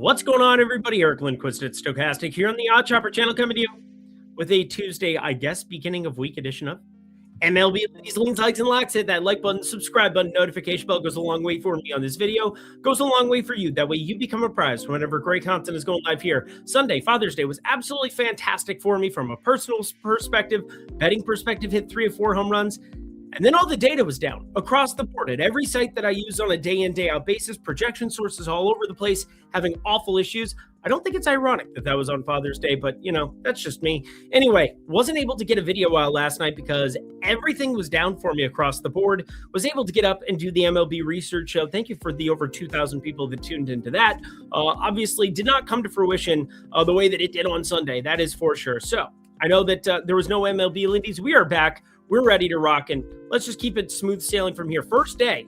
What's going on, everybody? Eric Lindquist at Stochastic here on the Odd Chopper channel, coming to you with a Tuesday, I guess, beginning of week edition of MLB. These leans, likes, and locks. Hit that like button, subscribe button, notification bell. Goes a long way for me on this video. Goes a long way for you. That way you become a prize whenever great content is going live here. Sunday, Father's Day, was absolutely fantastic for me from a personal perspective. Betting perspective, hit 3 or 4 home runs. And then all the data was down across the board at every site that I use on a day in, day out basis. Projection sources all over the place having awful issues. I don't think it's ironic that was on Father's Day, but that's just me. Anyway, wasn't able to get a video out last night because everything was down for me across the board. Was able to get up and do the MLB research show. Thank you for the over 2,000 people that tuned into that. Obviously did not come to fruition the way that it did on Sunday. That is for sure. So I know that there was no MLB Lindy's. We are back. We're ready to rock, and let's just keep it smooth sailing from here. First day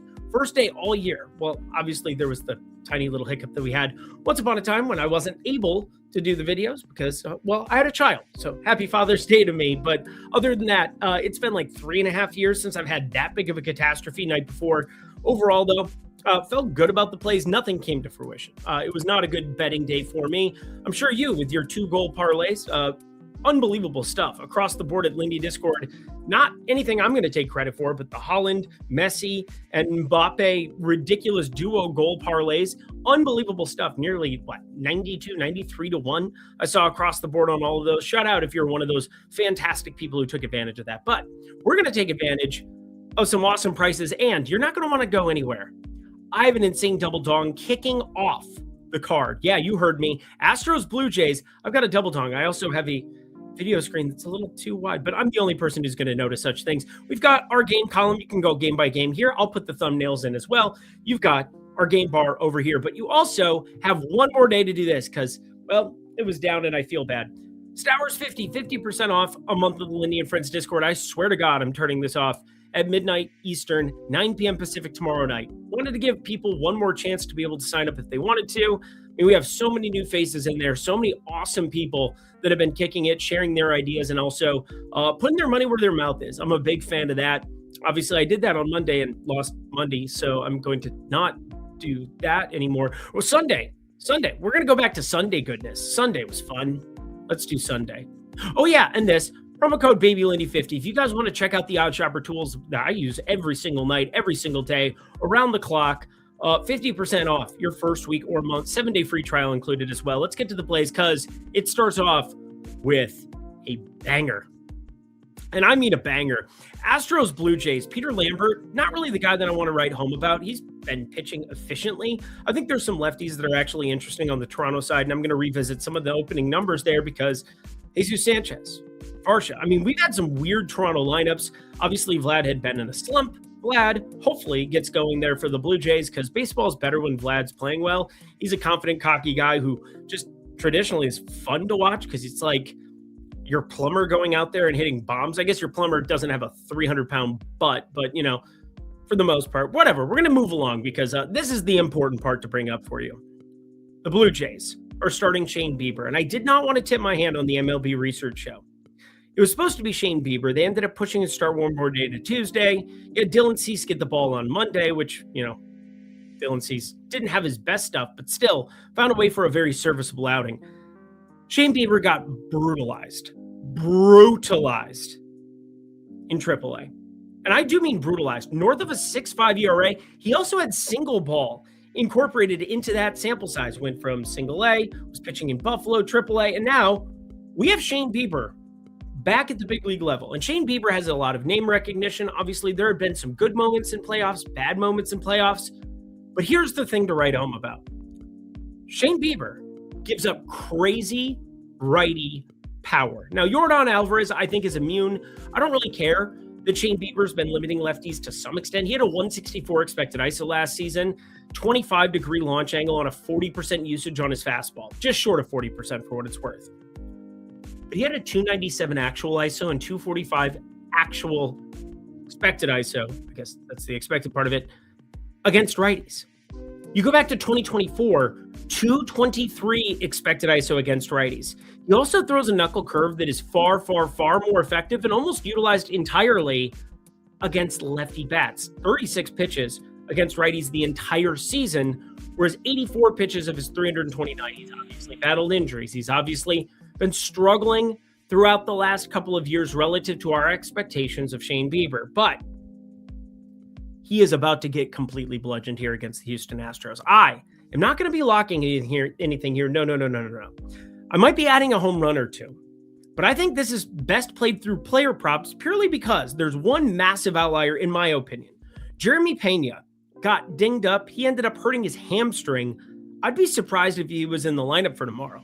all year. Well, obviously there was the tiny little hiccup that we had once upon a time when I wasn't able to do the videos because, I had a child. So happy Father's Day to me. But other than that, it's been like 3.5 years since I've had that big of a catastrophe night before. Overall, though, felt good about the plays. Nothing came to fruition. It was not a good betting day for me. I'm sure you, with your 2-goal parlays, unbelievable stuff across the board at Lindy Discord. Not anything I'm going to take credit for, but the Holland, Messi, and Mbappe ridiculous duo goal parlays. Unbelievable stuff. Nearly, 92, 93 to 1 I saw across the board on all of those. Shout out if you're one of those fantastic people who took advantage of that. But we're going to take advantage of some awesome prices, and you're not going to want to go anywhere. I have an insane double dong kicking off the card. Yeah, you heard me. Astros, Blue Jays. I've got a double dong. I also have a video screen that's a little too wide, but I'm the only person who's going to notice such things. We've got our game column. You can go game by game here. I'll put the thumbnails in as well. You've got our game bar over here, but you also have one more day to do this because, it was down and I feel bad. Stowers 50% off a month of the Lindy and Friends Discord. I swear to God, I'm turning this off at midnight Eastern, 9 p.m. Pacific tomorrow night. Wanted to give people one more chance to be able to sign up if they wanted to. We have so many new faces in there, so many awesome people that have been kicking it, sharing their ideas, and also putting their money where their mouth is. I'm a big fan of that. Obviously, I did that on Monday and lost Monday, so I'm going to not do that anymore. Well, Sunday. We're going to go back to Sunday goodness. Sunday was fun. Let's do Sunday. Oh, yeah, and this. Promo code BabyLindy50. If you guys want to check out the Odd Shopper tools that I use every single night, every single day, around the clock, 50% off your first week or month, 7-day free trial included as well. Let's get to the plays because it starts off with a banger. And I mean a banger. Astros, Blue Jays, Peter Lambert, not really the guy that I want to write home about. He's been pitching efficiently. I think there's some lefties that are actually interesting on the Toronto side, and I'm going to revisit some of the opening numbers there because Jesus Sanchez, Varsha. We've had some weird Toronto lineups. Obviously, Vlad had been in a slump. Vlad hopefully gets going there for the Blue Jays because baseball is better when Vlad's playing well. He's a confident, cocky guy who just traditionally is fun to watch because it's like your plumber going out there and hitting bombs. I guess your plumber doesn't have a 300-pound butt, but, for the most part, whatever. We're going to move along because this is the important part to bring up for you. The Blue Jays are starting Shane Bieber, and I did not want to tip my hand on the MLB research show. It was supposed to be Shane Bieber. They ended up pushing his start one more day to Tuesday. You had Dylan Cease get the ball on Monday, which, Dylan Cease didn't have his best stuff, but still found a way for a very serviceable outing. Shane Bieber got brutalized in AAA. And I do mean brutalized. North of a 6.5 ERA, he also had single ball incorporated into that sample size. Went from single A, was pitching in Buffalo, AAA, and now we have Shane Bieber back at the big league level. And Shane Bieber has a lot of name recognition. Obviously, there have been some good moments in playoffs, bad moments in playoffs. But here's the thing to write home about. Shane Bieber gives up crazy righty power. Now, Yordan Alvarez, I think, is immune. I don't really care that Shane Bieber's been limiting lefties to some extent. He had a 164 expected ISO last season, 25-degree launch angle on a 40% usage on his fastball, just short of 40% for what it's worth. But he had a 297 actual ISO and 245 actual expected ISO. I guess that's the expected part of it against righties. You go back to 2024, 223 expected ISO against righties. He also throws a knuckle curve that is far, far, far more effective and almost utilized entirely against lefty bats. 36 pitches against righties the entire season, whereas 84 pitches of his 329, he's obviously battled injuries. He's obviously been struggling throughout the last couple of years relative to our expectations of Shane Bieber, but he is about to get completely bludgeoned here against the Houston Astros. I am not going to be locking anything here. No. I might be adding a home run or two, but I think this is best played through player props purely because there's one massive outlier in my opinion. Jeremy Pena got dinged up. He ended up hurting his hamstring. I'd be surprised if he was in the lineup for tomorrow.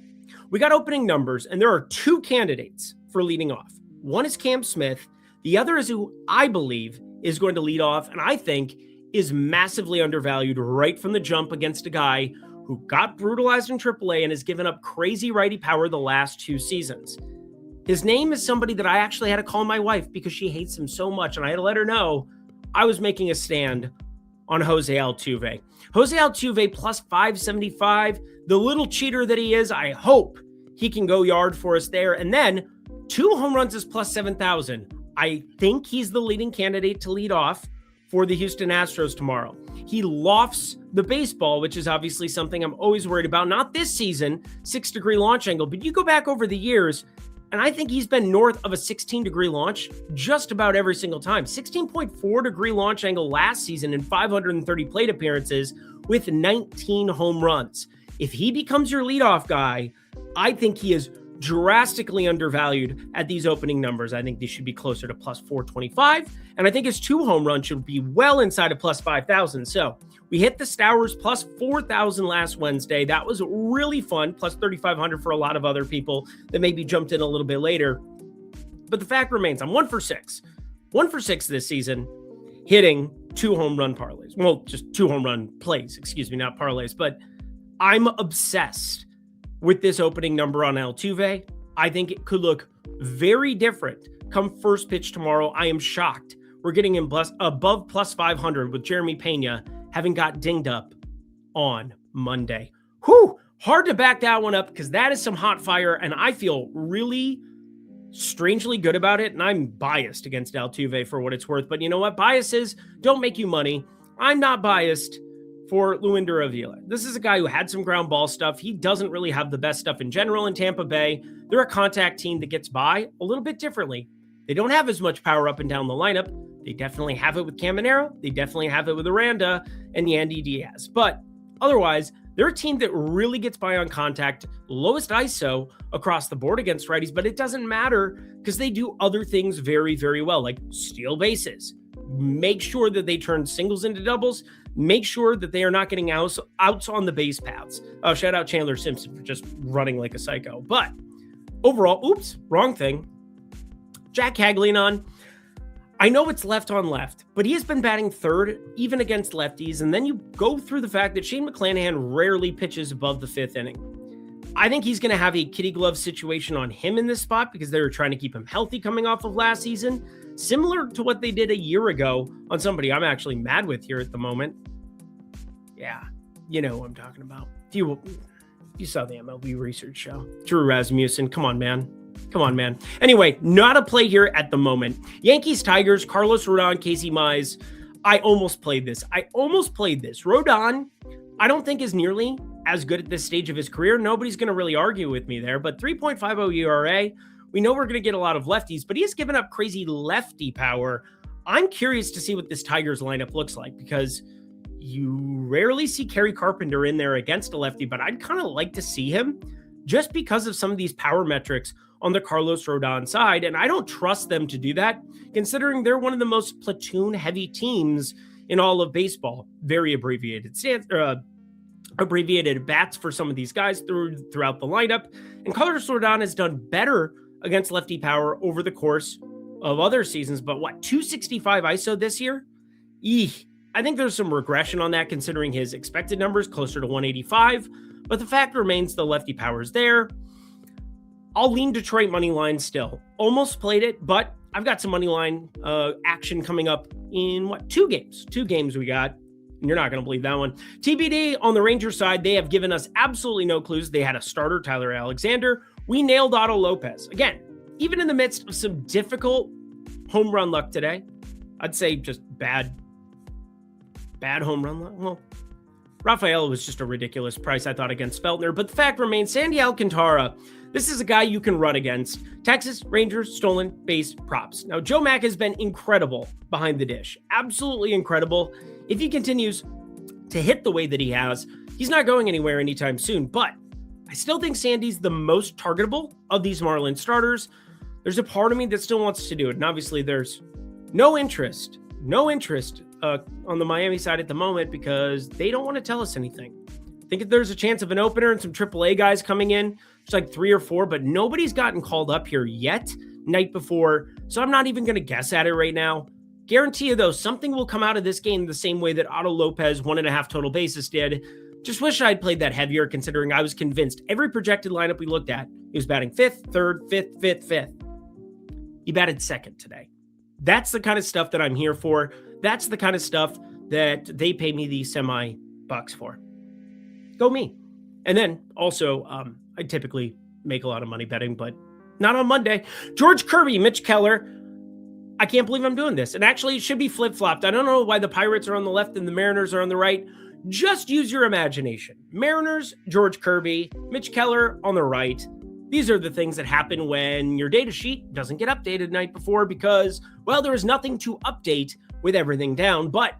We got opening numbers, and there are two candidates for leading off. One is Cam Smith. The other is who I believe is going to lead off, and I think is massively undervalued right from the jump against a guy who got brutalized in AAA and has given up crazy righty power the last 2 seasons. His name is somebody that I actually had to call my wife because she hates him so much, and I had to let her know I was making a stand on Jose Altuve. Jose Altuve plus 575. The little cheater that he is, I hope he can go yard for us there. And then 2 home runs is plus 7,000. I think he's the leading candidate to lead off for the Houston Astros tomorrow. He lofts the baseball, which is obviously something I'm always worried about. Not this season, 6-degree launch angle, but you go back over the years, and I think he's been north of a 16-degree launch just about every single time. 16.4-degree launch angle last season in 530 plate appearances with 19 home runs. If he becomes your leadoff guy, I think he is drastically undervalued at these opening numbers. I think these should be closer to plus 425, and I think his 2 home runs should be well inside of plus 5,000. So we hit the Stowers plus 4,000 last Wednesday. That was really fun, plus 3,500 for a lot of other people that maybe jumped in a little bit later. But the fact remains, I'm 1 for 6. 1 for 6 this season, hitting 2 home run parlays. Well, just 2 home run plays, not parlays, but I'm obsessed with this opening number on Altuve. I think it could look very different come first pitch tomorrow. I am shocked we're getting him above plus 500 with Jeremy Pena having got dinged up on Monday. Whew, hard to back that one up because that is some hot fire, and I feel really strangely good about it, and I'm biased against Altuve for what it's worth, but you know what? Biases don't make you money. I'm not biased for Luinder Avila. This is a guy who had some ground ball stuff. He doesn't really have the best stuff in general in Tampa Bay. They're a contact team that gets by a little bit differently. They don't have as much power up and down the lineup. They definitely have it with Caminero. They definitely have it with Aranda and Yandy Diaz. But otherwise, they're a team that really gets by on contact, lowest ISO across the board against righties, but it doesn't matter because they do other things very, very well, like steal bases, make sure that they turn singles into doubles, make sure that they are not getting outs on the base paths. Oh, shout out Chandler Simpson for just running like a psycho. But overall, oops, wrong thing. Jack Caglianon, I know it's left on left, but he has been batting third, even against lefties. And then you go through the fact that Shane McClanahan rarely pitches above the 5th inning. I think he's going to have a kitty glove situation on him in this spot because they were trying to keep him healthy coming off of last season. Similar to what they did a year ago on somebody I'm actually mad with here at the moment. Yeah, you know who I'm talking about. If you saw the MLB research show. Drew Rasmussen, come on, man. Anyway, not a play here at the moment. Yankees, Tigers, Carlos Rodon, Casey Mize. I almost played this. Rodon, I don't think is nearly as good at this stage of his career. Nobody's going to really argue with me there, but 3.50 ERA. We know we're going to get a lot of lefties, but he has given up crazy lefty power. I'm curious to see what this Tigers lineup looks like because you rarely see Kerry Carpenter in there against a lefty, but I'd kind of like to see him just because of some of these power metrics on the Carlos Rodon side. And I don't trust them to do that considering they're one of the most platoon heavy teams in all of baseball. Very abbreviated bats for some of these guys throughout the lineup. And Carlos Rodon has done better against lefty power over the course of other seasons, but 265 ISO this year? I think there's some regression on that considering his expected numbers closer to 185, but the fact remains the lefty power is there. I'll lean Detroit money line still. Almost played it, but I've got some money line action coming up in 2 games? 2 games we got. And you're not going to believe that one. TBD on the Rangers side, they have given us absolutely no clues. They had a starter, Tyler Alexander. We nailed Otto Lopez. Again, even in the midst of some difficult home run luck today, I'd say just bad home run luck. Well, Rafael was just a ridiculous price, I thought, against Feltner. But the fact remains, Sandy Alcantara, this is a guy you can run against. Texas Rangers stolen base props. Now, Joe Mack has been incredible behind the dish. Absolutely incredible. If he continues to hit the way that he has, he's not going anywhere anytime soon. But I still think Sandy's the most targetable of these Marlins starters. There's a part of me that still wants to do it. And obviously there's no interest on the Miami side at the moment because they don't want to tell us anything. I think if there's a chance of an opener and some AAA guys coming in, it's like 3 or 4, but nobody's gotten called up here yet night before. So I'm not even going to guess at it right now. Guarantee you though, something will come out of this game the same way that Otto Lopez 1.5 total bases did. Just wish I'd played that heavier considering I was convinced every projected lineup we looked at, he was batting 5th, 3rd, 5th, 5th, 5th. He batted 2nd today. That's the kind of stuff that I'm here for. That's the kind of stuff that they pay me the semi-bucks for. Go me. And then also, I typically make a lot of money betting, but not on Monday. George Kirby, Mitch Keller. I can't believe I'm doing this. And actually, it should be flip-flopped. I don't know why the Pirates are on the left and the Mariners are on the right. Just use your imagination. Mariners, George Kirby, Mitch Keller on the right. These are the things that happen when your data sheet doesn't get updated night before because, well, there is nothing to update with everything down. But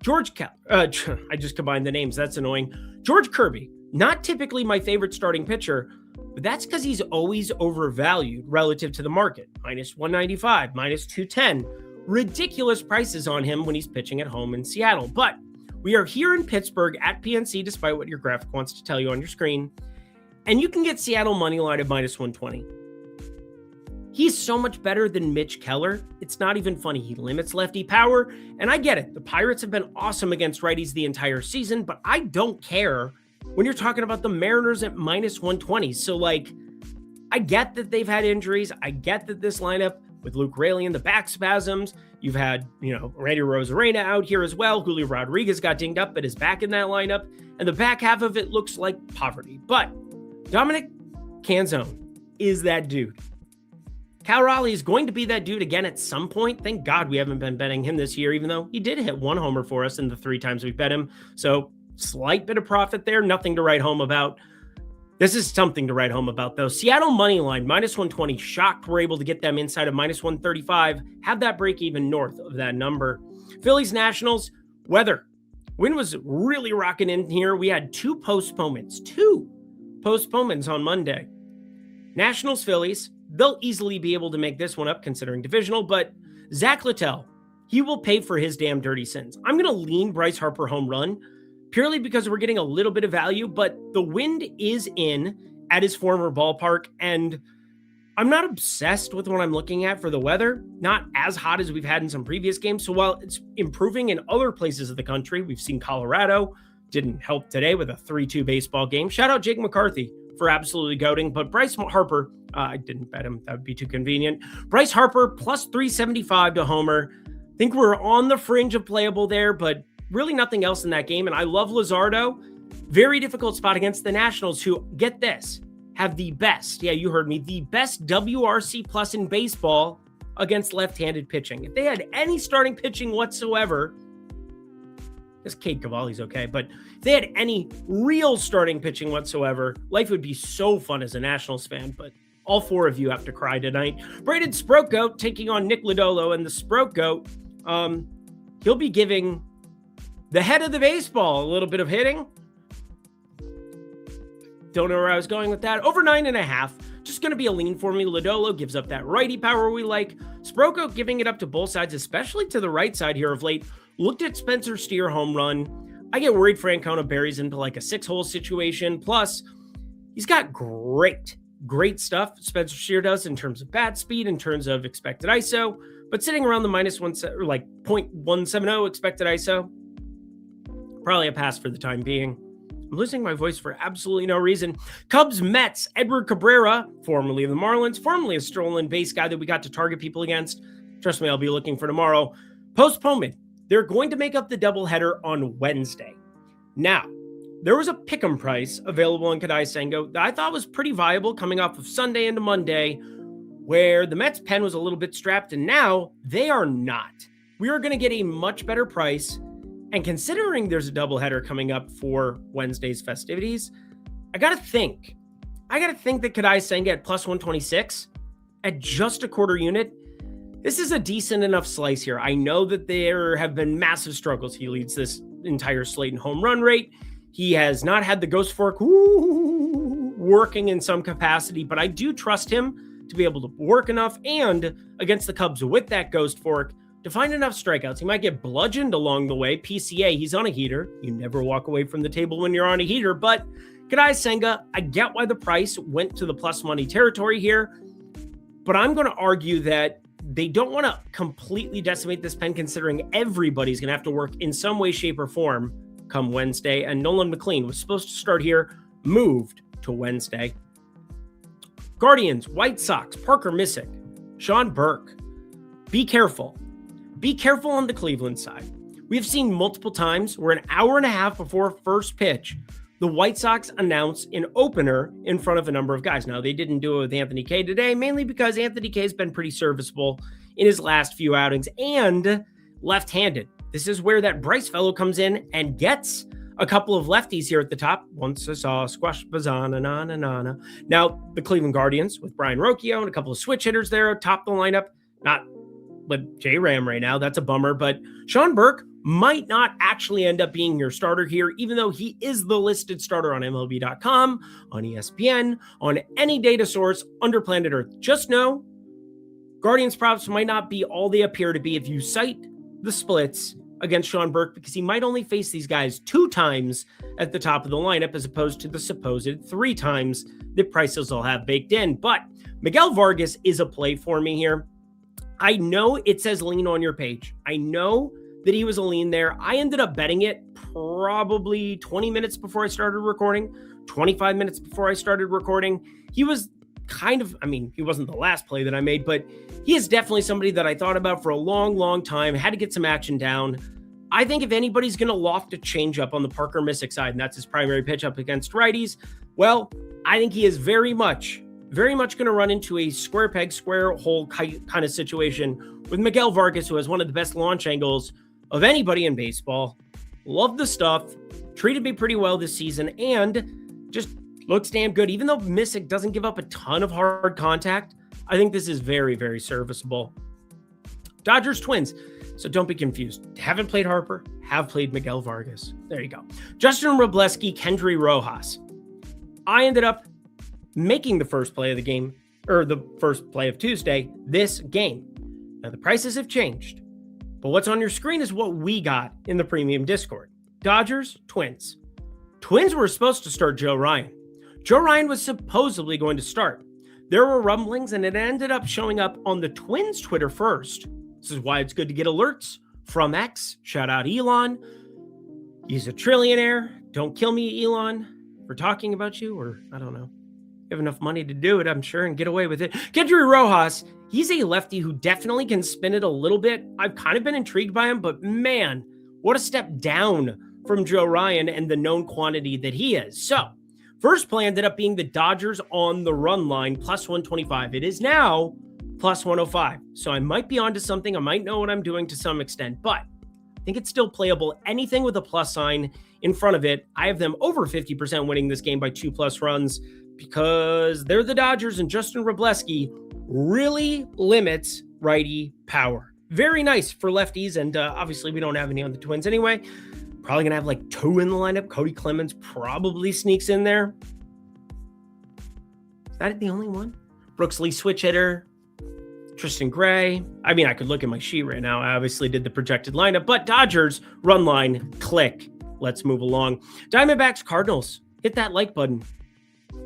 George Keller, I just combined the names. That's annoying. George Kirby, not typically my favorite starting pitcher, but that's because he's always overvalued relative to the market. Minus 195, minus 210. Ridiculous prices on him when he's pitching at home in Seattle. But we are here in Pittsburgh at PNC, despite what your graphic wants to tell you on your screen. And you can get Seattle money line at minus 120. He's so much better than Mitch Keller. It's not even funny. He limits lefty power. And I get it. The Pirates have been awesome against righties the entire season, but I don't care when you're talking about the Mariners at minus 120. So, I get that they've had injuries. I get that this lineup with Luke Raley and the back spasms, you've had, Randy Rosarena out here as well. Julio Rodriguez got dinged up, but is back in that lineup. And the back half of it looks like poverty. But Dominic Canzone is that dude. Cal Raleigh is going to be that dude again at some point. Thank God we haven't been betting him this year, even though he did hit 1 homer for us in the 3 times we've bet him. So slight bit of profit there. Nothing to write home about. This is something to write home about, though. Seattle money line, minus 120. Shocked we're able to get them inside of minus 135. Have that break even north of that number. Phillies Nationals, weather. Wind was really rocking in here. We had 2 postponements on Monday. Nationals, Phillies, they'll easily be able to make this one up considering divisional, but Zach Littell, he will pay for his damn dirty sins. I'm going to lean Bryce Harper home run purely because we're getting a little bit of value, but the wind is in at his former ballpark, and I'm not obsessed with what I'm looking at for the weather. Not as hot as we've had in some previous games, so while it's improving in other places of the country, we've seen Colorado, didn't help today with a 3-2 baseball game. Shout out Jake McCarthy for absolutely goating, but Bryce Harper, I didn't bet him. That would be too convenient. Bryce Harper plus 375 to homer. I think we're on the fringe of playable there, but really nothing else in that game. And I love Luzardo. Very difficult spot against the Nationals, who, get this, have the best, yeah, you heard me, the best WRC plus in baseball against left-handed pitching. If they had any starting pitching whatsoever, this Cade Cavalli's okay, but if they had any real starting pitching whatsoever, life would be so fun as a Nationals fan, but all 4 of you have to cry tonight. Braden Sproatgoat taking on Nick Lodolo, and the Sproatgoat, he'll be giving the head of the baseball a little bit of hitting. Don't know where I was going with that. Over 9.5. Just going to be a lean for me. Lodolo gives up that righty power we like. Sproatgoat giving it up to both sides, especially to the right side here of late. Looked at Spencer Steer home run. I get worried Francona buries into like a 6-hole situation. Plus, he's got great stuff Spencer Steer does in terms of bat speed, in terms of expected ISO, but sitting around the minus 1 or like 0.170 expected ISO. Probably a pass for the time being. I'm losing my voice for absolutely no reason. Cubs, Mets, Edward Cabrera, formerly of the Marlins, formerly a stolen base guy that we got to target people against. Trust me, I'll be looking for tomorrow. Postponement. They're going to make up the doubleheader on Wednesday. Now, there was a pick'em price available in Kadai Sengo that I thought was pretty viable coming off of Sunday into Monday, where the Mets pen was a little bit strapped, and now they are not. We are going to get a much better price And considering there's a doubleheader coming up for Wednesday's festivities, I got to think that Kadai Senga at plus 126 at just a quarter unit, this is a decent enough slice here. I know that there have been massive struggles. He leads this entire slate in home run rate. He has not had the ghost fork working in some capacity, but I do trust him to be able to work enough and against the Cubs with that ghost fork to find enough strikeouts. He might get bludgeoned along the way. PCA, he's on a heater. You never walk away from the table when you're on a heater, but Kadai Senga, I get why the price went to the plus money territory here, but I'm going to argue that they don't want to completely decimate this pen considering everybody's going to have to work in some way, shape, or form come Wednesday, and Nolan McLean was supposed to start here, moved to Wednesday. Guardians, White Sox, Parker Missick, Sean Burke. Be careful. Be careful on the Cleveland side. We've seen multiple times where an hour and a half before first pitch, the White Sox announce an opener in front of a number of guys. Now, they didn't do it with Anthony Kay today, mainly because Anthony Kay has been pretty serviceable in his last few outings and left-handed. This is where that Bryce fellow comes in and gets a couple of lefties here at the top. Once I saw squash bazana na na na na. Now, the Cleveland Guardians with Brian Rocchio and a couple of switch hitters there atop the lineup. Not with J-Ram right now. That's a bummer. But Sean Burke might not actually end up being your starter here, even though he is the listed starter on MLB.com, on ESPN, on any data source under planet Earth. Just know Guardians props might not be all they appear to be if you cite the splits against Sean Burke, because he might only face these guys 2 times at the top of the lineup as opposed to the supposed 3 times that prices will have baked in. But Miguel Vargas is a play for me here. I know it says lean on your page. I know that he was a lean there. I ended up betting it probably 20 minutes before I started recording, 25 minutes before I started recording. He was he wasn't the last play that I made, but he is definitely somebody that I thought about for a long, long time, had to get some action down. I think if anybody's going to loft a changeup on the Parker Missick side, and that's his primary pitch up against righties, well, I think he is very much going to run into a square peg, square hole kind of situation with Miguel Vargas, who has one of the best launch angles of anybody in baseball. Love the stuff. Treated me pretty well this season and just looks damn good. Even though Missick doesn't give up a ton of hard contact, I think this is very, very serviceable. Dodgers Twins. So don't be confused. Haven't played Harper, have played Miguel Vargas. There you go. Justin Robleski, Kendry Rojas. I ended up making the first play of the game, or the first play of Tuesday, this game. Now the prices have changed, but what's on your screen is what we got in the premium Discord. Dodgers, Twins. Twins were supposed to start Joe Ryan. Joe Ryan was supposedly going to start. There were rumblings, and it ended up showing up on the Twins Twitter first. This is why it's good to get alerts from X. Shout out Elon. He's a trillionaire. Don't kill me, Elon, for talking about you, or I don't know. You have enough money to do it, I'm sure, and get away with it. Kendry Rojas, he's a lefty who definitely can spin it a little bit. I've kind of been intrigued by him, but man, what a step down from Joe Ryan and the known quantity that he is. So, first play ended up being the Dodgers on the run line, plus 125. It is now plus 105. So I might be onto something. I might know what I'm doing to some extent, but I think it's still playable. Anything with a plus sign in front of it, I have them over 50% winning this game by 2+ runs because they're the Dodgers, and Justin Robleski really limits righty power. Very nice for lefties, and obviously we don't have any on the Twins anyway. Probably going to have like 2 in the lineup. Cody Clemens probably sneaks in there. Is that the only one? Brooks Lee switch hitter. Tristan Gray. I mean, I could look at my sheet right now. I obviously did the projected lineup, but Dodgers, run line, click. Let's move along. Diamondbacks, Cardinals. Hit that like button.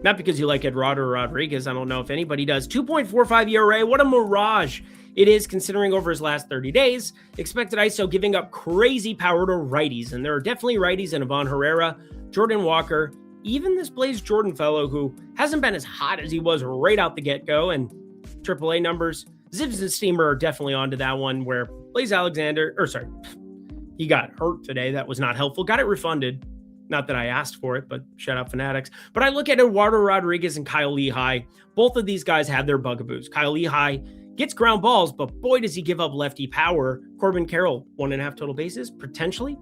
Not because you like Eduardo Rodriguez. I don't know if anybody does. 2.45 ERA. What a mirage it is considering over his last 30 days. Expected ISO giving up crazy power to righties. And there are definitely righties in Ivan Herrera, Jordan Walker, even this Blaze Jordan fellow who hasn't been as hot as he was right out the get-go. And AAA numbers, Zips and Steamer are definitely onto that one where Blaze Alexander, he got hurt today. That was not helpful. Got it refunded. Not that I asked for it, but shout out Fanatics. But I look at Eduardo Rodriguez and Kyle Lehigh. Both of these guys had their bugaboos. Kyle Lehigh gets ground balls, but boy, does he give up lefty power. Corbin Carroll, 1.5 total bases, potentially.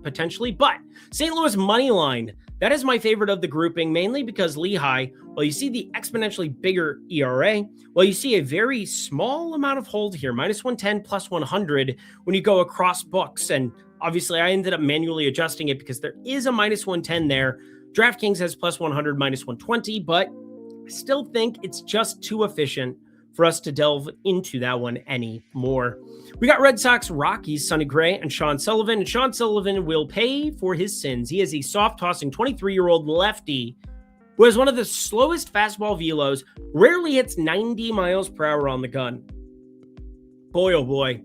But St. Louis money line, that is my favorite of the grouping, mainly because Lehigh, well, you see the exponentially bigger ERA, well, you see a very small amount of hold here, -110, +100 when you go across books. And obviously, I ended up manually adjusting it because there is a -110 there. DraftKings has +100, -120, but I still think it's just too efficient for us to delve into that one anymore. We got Red Sox, Rockies, Sonny Gray, and Sean Sullivan. And Sean Sullivan will pay for his sins. He is a soft-tossing 23-year-old lefty who has one of the slowest fastball velos, rarely hits 90 miles per hour on the gun. Boy, oh boy.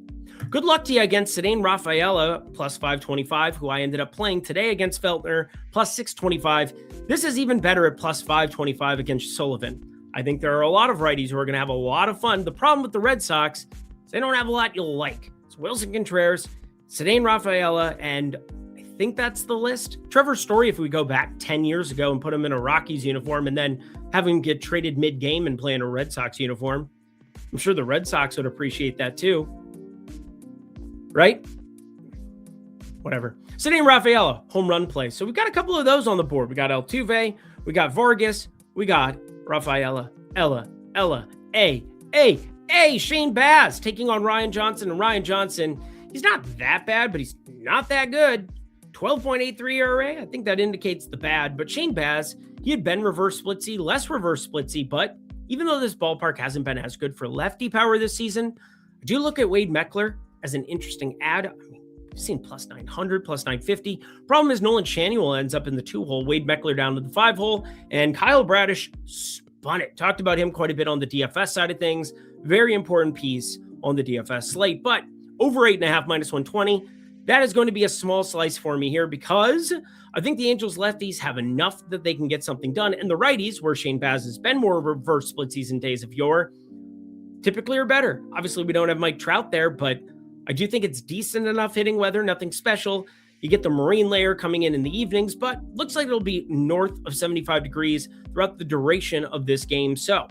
Good luck to you against Ceddanne Rafaela, +525, who I ended up playing today against Feltner, +625. This is even better at +525 against Sullivan. I think there are a lot of righties who are going to have a lot of fun. The problem with the Red Sox is they don't have a lot you'll like. It's Wilson Contreras, Ceddanne Rafaela, and I think that's the list. Trevor Story, if we go back 10 years ago and put him in a Rockies uniform and then have him get traded mid-game and play in a Red Sox uniform, I'm sure the Red Sox would appreciate that too. Right? Whatever. Ceddanne Rafaela, home run play. So we've got a couple of those on the board. We got Altuve, we got Vargas, we got Rafaela, Shane Baz taking on Ryan Johnson. And Ryan Johnson, he's not that bad, but he's not that good. 12.83 ERA, I think that indicates the bad. But Shane Baz, he had been reverse splitsy, less reverse splitsy, but even though this ballpark hasn't been as good for lefty power this season, I do look at Wade Meckler as an interesting ad. I mean, I've seen +900, +950. Problem is Nolan Shanuel ends up in the 2-hole, Wade Meckler down to the 5-hole, and Kyle Bradish spun it. Talked about him quite a bit on the DFS side of things. Very important piece on the DFS slate, but over 8.5, -120. That is going to be a small slice for me here because I think the Angels lefties have enough that they can get something done, and the righties, where Shane Baz has been more reverse split season days of yore, typically are better. Obviously, we don't have Mike Trout there, but I do think it's decent enough hitting weather, nothing special. You get the marine layer coming in the evenings, but looks like it'll be north of 75 degrees throughout the duration of this game. So,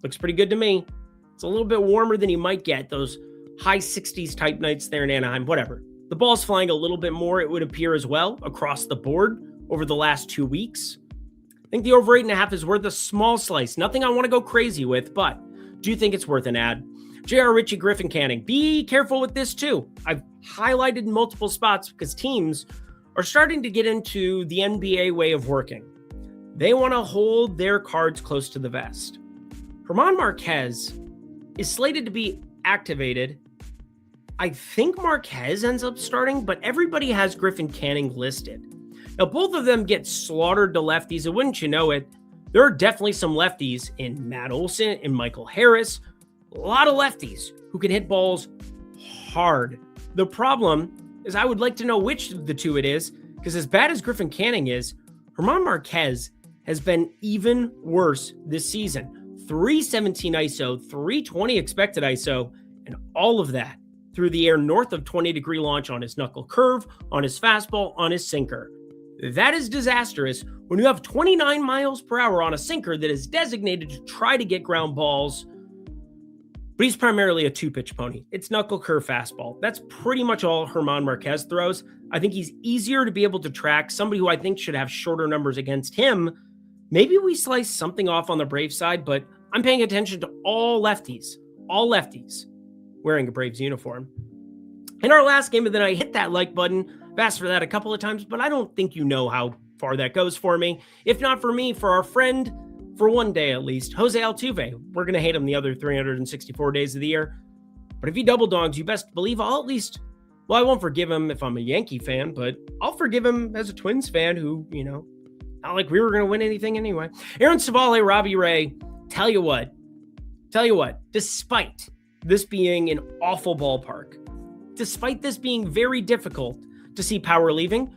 looks pretty good to me. It's a little bit warmer than you might get those high 60s type nights there in Anaheim, whatever. The ball's flying a little bit more, it would appear as well, across the board over the last 2 weeks. I think the over 8.5 is worth a small slice. Nothing I want to go crazy with, but do you think it's worth an ad? J.R. Ritchie, Griffin Canning. Be careful with this too. I've highlighted multiple spots because teams are starting to get into the NBA way of working. They want to hold their cards close to the vest. German Marquez is slated to be activated. I think Marquez ends up starting, but everybody has Griffin Canning listed. Now, both of them get slaughtered to lefties, and wouldn't you know it, there are definitely some lefties in Matt Olson and Michael Harris. A lot of lefties who can hit balls hard. The problem is I would like to know which of the two it is, because as bad as Griffin Canning is, German Marquez has been even worse this season. 317 ISO, 320 expected ISO, and all of that through the air north of 20-degree launch on his knuckle curve, on his fastball, on his sinker. That is disastrous when you have 29 miles per hour on a sinker that is designated to try to get ground balls. But he's primarily a two-pitch pony. It's knuckle curve fastball. That's pretty much all German Marquez throws. I think he's easier to be able to track. Somebody who I think should have shorter numbers against him. Maybe we slice something off on the Braves side, but I'm paying attention to all lefties wearing a Braves uniform. In our last game of the night, hit that like button. I've asked for that a couple of times, but I don't think you know how far that goes for me. If not for me, for our friend, for one day at least, Jose Altuve. We're going to hate him the other 364 days of the year. But if he double dogs, you best believe I'll at least, well, I won't forgive him if I'm a Yankee fan, but I'll forgive him as a Twins fan who, not like we were going to win anything anyway. Aaron Savale, Robbie Ray, tell you what, despite this being an awful ballpark, despite this being very difficult to see power leaving,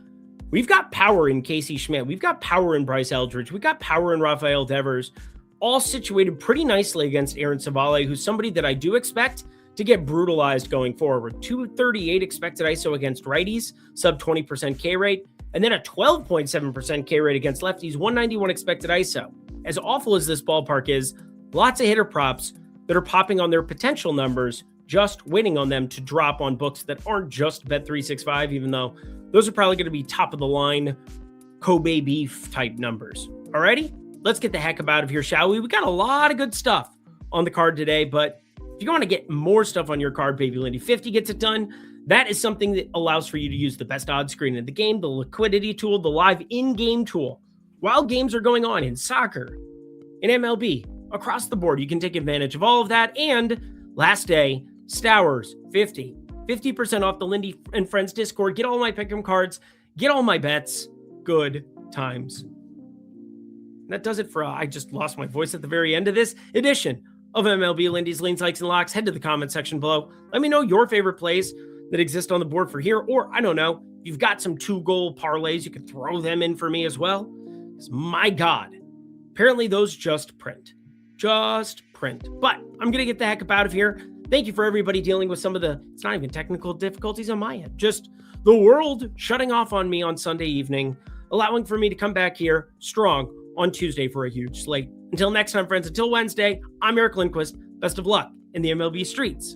we've got power in Casey Schmidt. We've got power in Bryce Eldridge. We've got power in Rafael Devers, all situated pretty nicely against Aaron Savale, who's somebody that I do expect to get brutalized going forward. 238 expected ISO against righties, sub 20% K rate, and then a 12.7% K rate against lefties, 191 expected ISO. As awful as this ballpark is, lots of hitter props, that are popping on their potential numbers, just waiting on them to drop on books that aren't just Bet365, even though those are probably going to be top of the line Kobe beef type numbers. Alrighty, let's get the heck up out of here, shall we? We got a lot of good stuff on the card today, but if you want to get more stuff on your card, Baby Lindy 50 gets it done. That is something that allows for you to use the best odds screen in the game, the liquidity tool, the live in-game tool. While games are going on in soccer, in MLB, across the board, you can take advantage of all of that. And last day, Stowers 50% off the Lindy and Friends Discord. Get all my pick'em cards, get all my bets. Good times. That does it for, I just lost my voice at the very end of this edition of MLB Lindy's Leans, Likes, and Locks. Head to the comment section below. Let me know your favorite plays that exist on the board for here, or I don't know, if you've got some 2-goal parlays, you could throw them in for me as well. Because my God, apparently those just print. But I'm going to get the heck up out of here. Thank you for everybody dealing with some of the, it's not even technical difficulties on my end, just the world shutting off on me on Sunday evening, allowing for me to come back here strong on Tuesday for a huge slate. Until next time, friends, until Wednesday, I'm Eric Lindquist. Best of luck in the MLB streets.